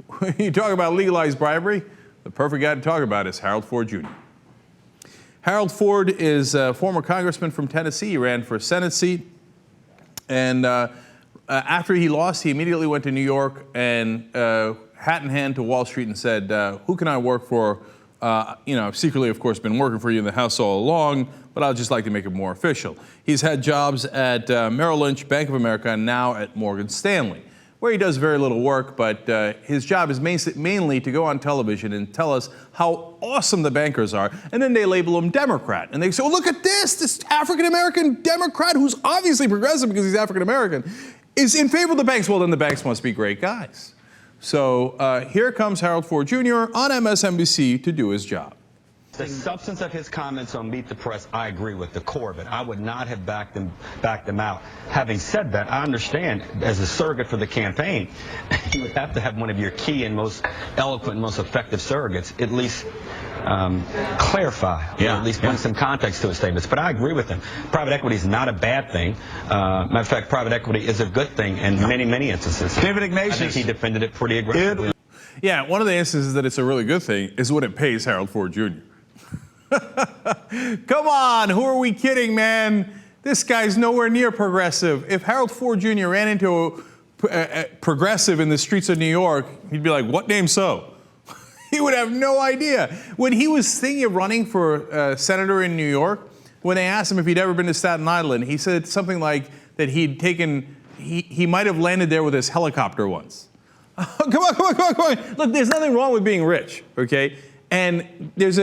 When you talk about legalized bribery, the perfect guy to talk about is Harold Ford Jr. Harold Ford is a former congressman from Tennessee. He ran for a Senate seat. And after he lost, he immediately went to New York and, hat in hand, to Wall Street and said, who can I work for? I've secretly, of course, been working for you in the House all along, but I'd just like to make it more official. He's had jobs at Merrill Lynch, Bank of America, and now at Morgan Stanley, where he does very little work, but his job is mainly to go on television and tell us how awesome the bankers are, and then they label him Democrat. And they say, oh, look at this African-American Democrat who's obviously progressive because he's African-American is in favor of the banks. Well, then the banks must be great guys. So here comes Harold Ford Jr. on MSNBC to do his job. The substance of his comments on Meet the Press, I agree with the core of it. I would not have backed them out. Having said that, I understand as a surrogate for the campaign, you would have to have one of your key and most eloquent and most effective surrogates at least clarify, or at least bring some context to his statements. But I agree with him. Private equity is not a bad thing. Matter of fact, private equity is a good thing in many, many instances. David Ignatius. I think he defended it pretty aggressively. Yeah, one of the instances that it's a really good thing is when it pays Harold Ford Jr. Come on, who are we kidding, man? This guy's nowhere near progressive. If Harold Ford Jr. ran into a progressive in the streets of New York, he'd be like, what name so? He would have no idea. When he was thinking of running for senator in New York, when they asked him if he'd ever been to Staten Island, he said something like that he might have landed there with his helicopter once. Come on. Look, there's nothing wrong with being rich, okay? And there's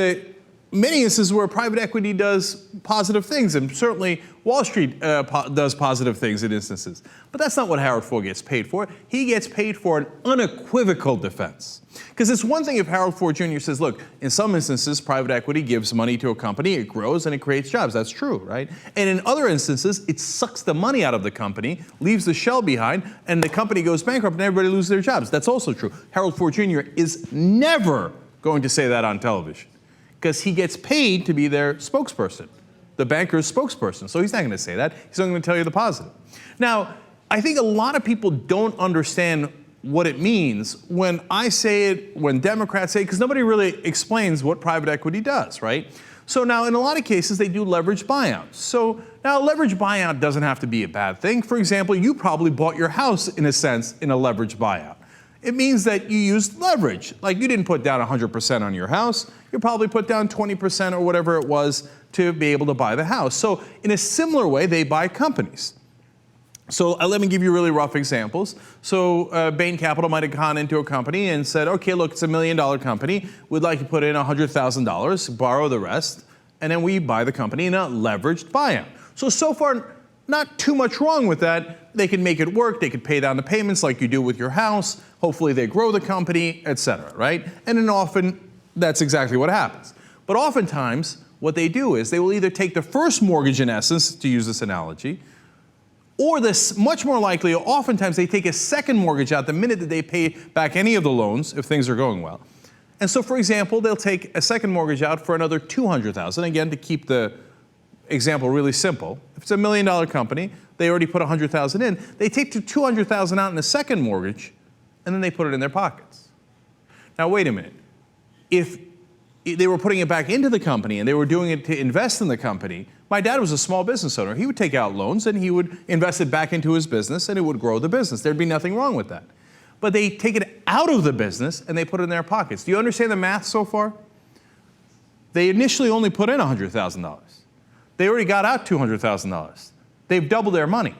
many instances where private equity does positive things, and certainly Wall Street does positive things in instances. But that's not what Harold Ford gets paid for. He gets paid for an unequivocal defense. Because it's one thing if Harold Ford Jr. says, look, in some instances, private equity gives money to a company, it grows, and it creates jobs. That's true, right? And in other instances, it sucks the money out of the company, leaves the shell behind, and the company goes bankrupt and everybody loses their jobs. That's also true. Harold Ford Jr. is never going to say that on television, because he gets paid to be their spokesperson, the banker's spokesperson. So he's not going to say that. He's only going to tell you the positive. Now, I think a lot of people don't understand what it means when I say it, when Democrats say it, because nobody really explains what private equity does, right? So now, in a lot of cases, they do leveraged buyouts. So now, a leveraged buyout doesn't have to be a bad thing. For example, you probably bought your house, in a sense, in a leveraged buyout. It means that you used leverage. Like, you didn't put down 100% on your house. You probably put down 20% or whatever it was to be able to buy the house. So in a similar way, they buy companies. So let me give you really rough examples. So Bain Capital might have gone into a company and said, okay, look, it's $1 million company. We'd like to put in $100,000, borrow the rest, and then we buy the company in a leveraged buyout. So far, not too much wrong with that. They can make it work. They can pay down the payments like you do with your house. Hopefully they grow the company, et cetera, right? And then often that's exactly what happens. But oftentimes what they do is they will either take the first mortgage, in essence, to use this analogy, or this, much more likely, oftentimes they take a second mortgage out the minute that they pay back any of the loans if things are going well. And so, for example, they'll take a second mortgage out for another $200,000. Again, to keep the example really simple, if it's $1 million company, they already put $100,000 in. They take the $200,000 out in the second mortgage, and then they put it in their pockets. Now, wait a minute. If they were putting it back into the company and they were doing it to invest in the company, my dad was a small business owner. He would take out loans and he would invest it back into his business and it would grow the business. There'd be nothing wrong with that. But they take it out of the business and they put it in their pockets. Do you understand the math so far? They initially only put in $100,000. They already got out $200,000. They've doubled their money.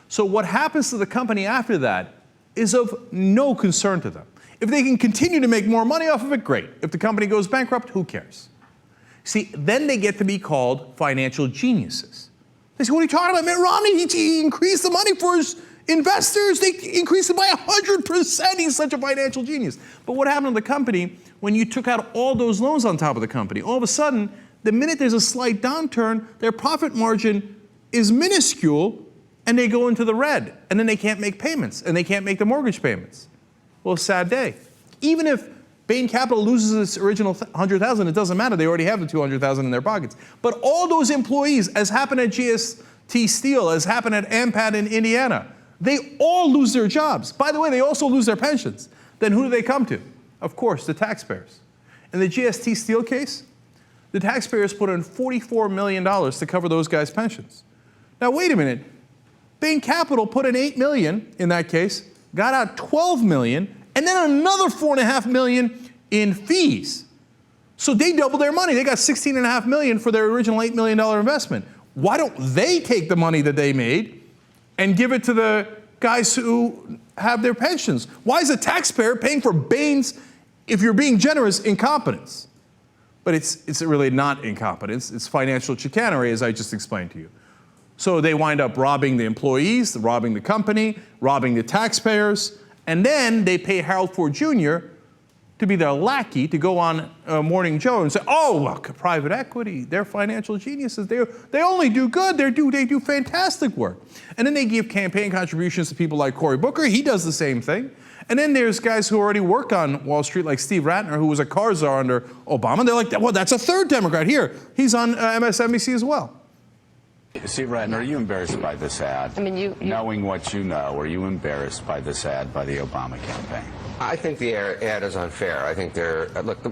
So what happens to the company after that is of no concern to them. If they can continue to make more money off of it, great. If the company goes bankrupt, who cares? See, then they get to be called financial geniuses. They say, what are you talking about? Mitt Romney, he increased the money for his investors. They increased it by 100%. He's such a financial genius. But what happened to the company when you took out all those loans on top of the company? All of a sudden, the minute there's a slight downturn, their profit margin is minuscule and they go into the red. And then they can't make payments and they can't make the mortgage payments. Well, sad day. Even if Bain Capital loses its original $100,000, it doesn't matter. They already have the $200,000 in their pockets. But all those employees, as happened at GST Steel, as happened at AMPAT in Indiana, they all lose their jobs. By the way, they also lose their pensions. then who do they come to? Of course, the taxpayers. In the GST Steel case, the taxpayers put in $44 million to cover those guys' pensions. Now, wait a minute. Bain Capital put in $8 million in that case, got out $12 million, and then another $4.5 million in fees. So they doubled their money. They got $16.5 million for their original $8 million investment. Why don't they take the money that they made and give it to the guys who have their pensions? Why is the taxpayer paying for Bain's, if you're being generous, incompetence? But it's really not incompetence. It's financial chicanery, as I just explained to you. So they wind up robbing the employees, robbing the company, robbing the taxpayers, and then they pay Harold Ford Jr. to be their lackey to go on Morning Joe and say, oh, well, private equity, they're financial geniuses. They only do good. They do fantastic work. And then they give campaign contributions to people like Cory Booker. He does the same thing. And then there's guys who already work on Wall Street, like Steve Ratner, who was a car czar under Obama. They're like, well, that's a third Democrat. Here, he's on MSNBC as well. Steve Ratner, are you embarrassed by this ad? I mean, knowing what you know, are you embarrassed by this ad by the Obama campaign? I think the ad is unfair. I think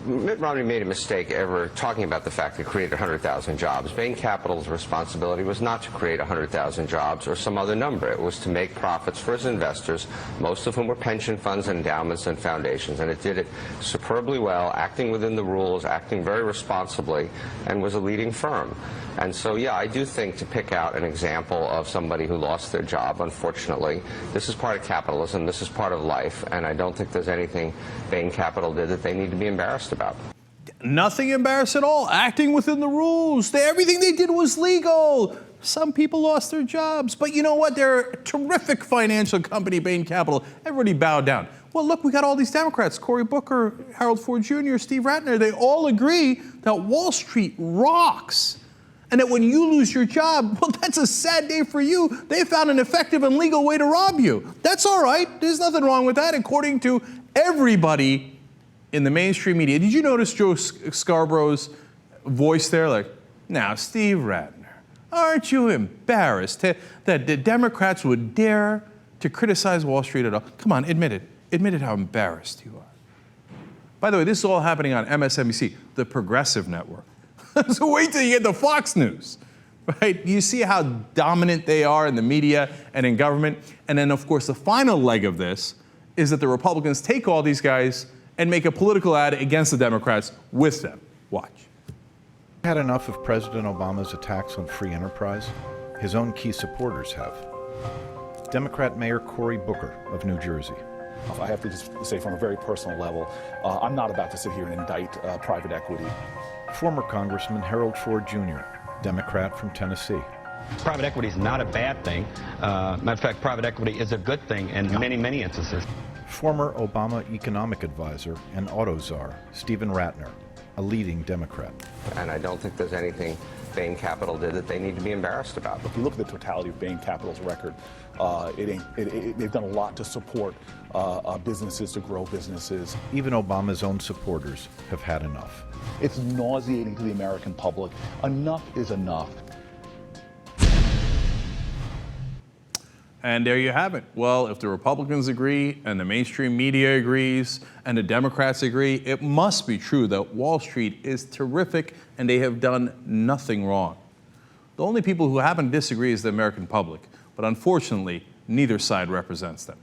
Mitt Romney made a mistake ever talking about the fact that it created 100,000 jobs. Bain Capital's responsibility was not to create 100,000 jobs or some other number. It was to make profits for its investors, most of whom were pension funds, endowments, and foundations. And it did it superbly well, acting within the rules, acting very responsibly, and was a leading firm. And so, yeah, I do think to pick out an example of somebody who lost their job, unfortunately, this is part of capitalism, this is part of life, and I don't think there's anything Bain Capital did that they need to be embarrassed about. Nothing embarrassed at all. Acting within the rules. Everything they did was legal. Some people lost their jobs. But you know what? They're a terrific financial company, Bain Capital. Everybody bowed down. Well, look, we got all these Democrats, Cory Booker, Harold Ford Jr., Steve Ratner. They all agree that Wall Street rocks. And that when you lose your job, well, that's a sad day for you. They found an effective and legal way to rob you. That's all right. There's nothing wrong with that, according to everybody in the mainstream media. Did you notice Joe Scarborough's voice there? Like, now, Steve Ratner, aren't you embarrassed that the Democrats would dare to criticize Wall Street at all? Come on, admit it. Admit it how embarrassed you are. By the way, this is all happening on MSNBC, the progressive network. So wait till you get to Fox News, right? You see how dominant they are in the media and in government. And then, of course, the final leg of this is that the Republicans take all these guys and make a political ad against the Democrats with them. Watch. Had enough of President Obama's attacks on free enterprise? His own key supporters have. Democrat Mayor Cory Booker of New Jersey. I have to just say from a very personal level, I'm not about to sit here and indict private equity. Former Congressman Harold Ford Jr., Democrat from Tennessee. Private equity is not a bad thing. Matter of fact, private equity is a good thing in many, many instances. Former Obama economic advisor and auto czar, Stephen Ratner, a leading Democrat. And I don't think there's anything Bain Capital did that they need to be embarrassed about. If you look at the totality of Bain Capital's record, they've done a lot to support businesses, to grow businesses. Even Obama's own supporters have had enough. It's nauseating to the American public. Enough is enough. And there you have it. Well, if the Republicans agree and the mainstream media agrees and the Democrats agree, it must be true that Wall Street is terrific and they have done nothing wrong. The only people who happen to disagree is the American public, but unfortunately, neither side represents them.